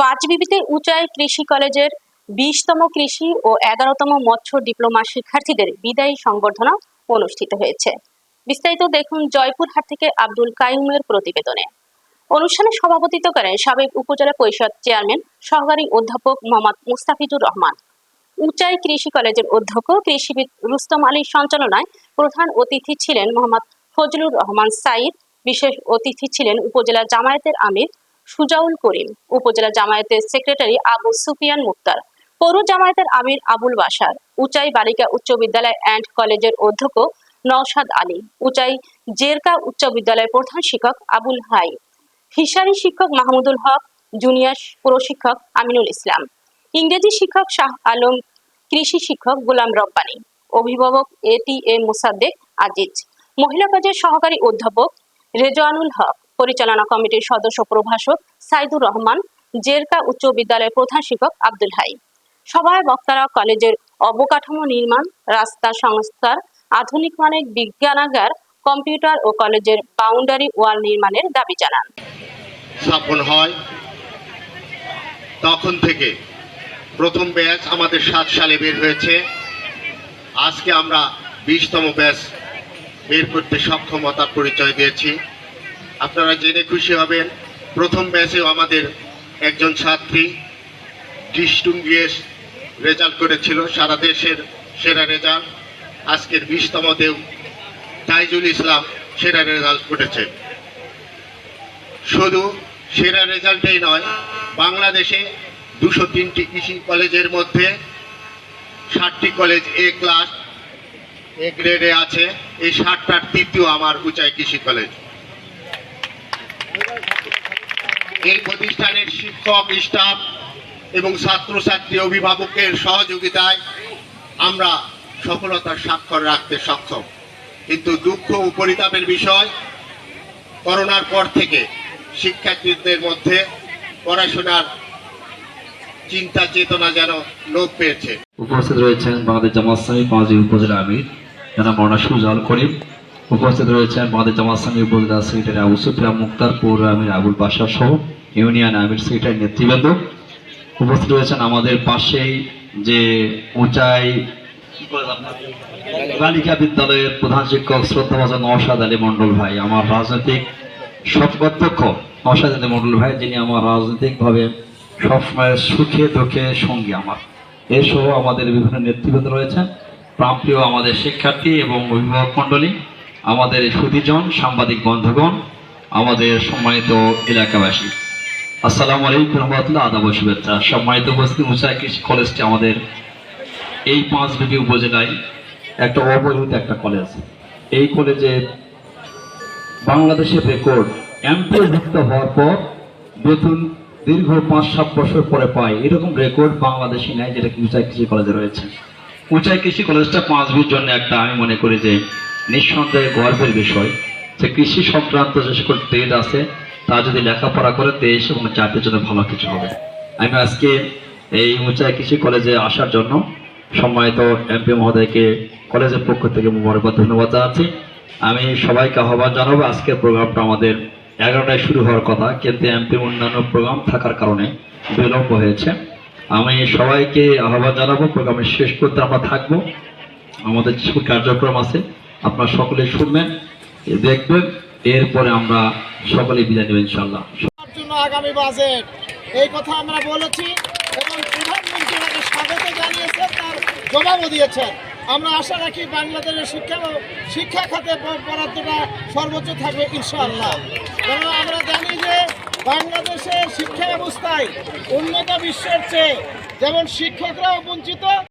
পাঁচবিবিতে উচাই কৃষি কলেজের 20তম কৃষি ও 11তম মৎস্য ডিপ্লোমা শিক্ষার্থীদের বিদায়ী সংবর্ধনা অনুষ্ঠিত হয়েছে। বিস্তারিত দেখুন জয়পুরহাট থেকে আব্দুল কাইয়ুমের প্রতিবেদনে। অনুষ্ঠানে সভাপতিত্ব করেন সাবেক উপজেলা পরিষদ চেয়ারম্যান সহকারী অধ্যাপক মোহাম্মদ মুস্তাফিজুর রহমান। উচাই কৃষি কলেজের অধ্যক্ষ কৃষিবিদ রুস্তম আলীর সঞ্চালনায় প্রধান অতিথি ছিলেন মোহাম্মদ ফজলুর রহমান সাইদ। বিশেষ অতিথি ছিলেন উপজেলা জামায়াতের আমির সুজাউল করিম, উপজেলা জামায়াতের সেক্রেটারি আবু সুফিয়ান মুক্তার, পৌর জামায়াতের আমির আবুল বাশার, উচাই বালিকা উচ্চ বিদ্যালয় অ্যান্ড কলেজের অধ্যক্ষ নওশাদ আলী, উচাই জেরকা উচ্চ বিদ্যালয়ের প্রধান শিক্ষক আবুল হাই, ফিশারি শিক্ষক মাহমুদুল হক, জুনিয়র প্রশিক্ষক আমিনুল ইসলাম, ইংরেজি শিক্ষক শাহ আলম, কৃষি শিক্ষক গোলাম রব্বানী, অভিভাবক ATM মোসাদ্দেক আজিজ, মহিলা কাজের সহকারী অধ্যাপক রেজওয়ানুল হক, পরিচালনা কমিটির সদস্য প্রভাষক সাইদুর রহমান, জেরকা উচ্চ বিদ্যালয়ের প্রধান শিক্ষক আব্দুল হাই। সভায় বক্তারা কলেজের অবকাঠামো নির্মাণ, রাস্তা সংস্কার, আধুনিক মানের বিজ্ঞানাগার, কম্পিউটার ও কলেজের বাউন্ডারি ওয়াল নির্মাণের দাবি জানান। স্থাপন হয় তখন থেকে প্রথম ব্যাচ আমাদের 7 সালে বের হয়েছে। আজকে আমরা 20তম ব্যাচ বের করতে সক্ষমতার পরিচয় দিয়েছি। আপনারা জেনে খুশি হবেন, প্রথম ব্যাচেও আমাদের একজন ছাত্রী ডিস্টিংগুইশ রেজাল্ট করেছিল, সারা দেশের সেরা রেজাল্ট। আজকের 20তমতেও তাইজুল ইসলাম সেরা রেজাল্ট করেছে। শুধু সেরা রেজাল্টেই নয়, বাংলাদেশে 203টি কৃষি কলেজের মধ্যে 60টি কলেজ A ক্লাস A গ্রেডে আছে। এই 60টার তৃতীয় আমার উচাই কৃষি কলেজ। এই প্রতিষ্ঠানের শিক্ষক, স্টাফ এবং ছাত্রছাত্রী, অভিভাবকের সহযোগিতায় আমরা সফলতার স্বাক্ষর রাখতে সক্ষম। কিন্তু দুঃখ ও পরিতাপের বিষয়, করোনার পর থেকে শিক্ষার্থীদের মধ্যে পড়াশোনার চিন্তা চেতনা যেন লোপ পেয়েছে। উপস্থিত রয়েছেন বাংলাদেশ জামাত ইসলামী পাঁচবিবি উপজেলা আমির জনাব মাওলানা সুজাউল করিম। উপস্থিত রয়েছেন বাংলাদেশ জামাত ইসলামী উপজেলা সেক্রেটারি আবু সুফিয়ান মুক্তার, পৌর আমির আবুল বাশার সহ ইউনিয়ন আমির সেক্রেটারি নেতৃবৃন্দ। উপস্থিত রয়েছেন আমাদের পাশেই যে উচাই বালিকা বিদ্যালয়ের প্রধান শিক্ষক শ্রদ্ধাভাজন নওশাদ আলী মন্ডল ভাই, আমার রাজনৈতিক সর্বাধ্যক্ষ নওশাদ আলী মন্ডল ভাই, যিনি আমার রাজনৈতিকভাবে সবসময় সুখে দুঃখে সঙ্গী আমার। এসহ আমাদের বিভিন্ন নেতৃবৃন্দ রয়েছেন, প্রাণপ্রিয় আমাদের শিক্ষার্থী এবং অভিভাবক মণ্ডলী, আমাদের সুধীজন, সাংবাদিক বন্ধুগণ, আমাদের সম্মানিত এলাকাবাসী, আসসালামু আলাইকুম রহমতুল্লাহ, আদাব ও শুভেচ্ছা। সম্মানিত উপস্থিতি, উচাই কৃষি কলেজটি আমাদের এই পাঁচবিবি উপজেলায় একটা অবহেলিত একটা কলেজ। এই কলেজে বাংলাদেশের রেকর্ড এমপিভুক্ত হওয়ার পর বেতন দীর্ঘ 5-7 বছর পরে পায়, এরকম রেকর্ড বাংলাদেশে নাই, যেটা উচাই কৃষি কলেজে রয়েছে। উচাই কৃষি কলেজটা পাঁচবির জন্য একটা, আমি মনে করি যে নিঃসন্দেহে গর্বের বিষয় যে কৃষি সংক্রান্ত যে সকল ট্রেড আছে তা যদি লেখাপড়া করে দেশ এবং জাতির জন্য ভালো কিছু হবে। আমি আজকে এই উচাই কৃষি কলেজে আসার জন্য সম্মানিত এমপি মহোদয়কে কলেজের পক্ষ থেকে মোবারকবাদ, ধন্যবাদ জানাচ্ছি। আমি সবাইকে আহ্বান জানাবো, আজকের প্রোগ্রামটা আমাদের 11টায় শুরু হওয়ার কথা, কিন্তু এমপি অন্যান্য প্রোগ্রাম থাকার কারণে বিলম্ব হয়েছে। আমি সবাইকে আহ্বান জানাবো, প্রোগ্রামের শেষ করতে আমরা থাকবো। আমাদের কিছু কার্যক্রম আছে, আপনারা সকলে শুনবেন, দেখবেন, এরপরে আমরা সকলে বিদায় নেব ইনশাআল্লাহ। আগামী বাজেট এই কথা আমরা বলেছি এবং প্রধানমন্ত্রী আমাকে স্বাগত জানিয়েছেন, তার জবাবও দিয়েছেন। আমরা আশা রাখি বাংলাদেশের শিক্ষা খাতে বরাদ্দটা সর্বোচ্চ থাকবে ইনশাআল্লাহ। কারণ আমরা জানি যে বাংলাদেশের শিক্ষা ব্যবস্থায় উন্নত বিশ্বের চেয়ে যেমন শিক্ষকরাও বঞ্চিত,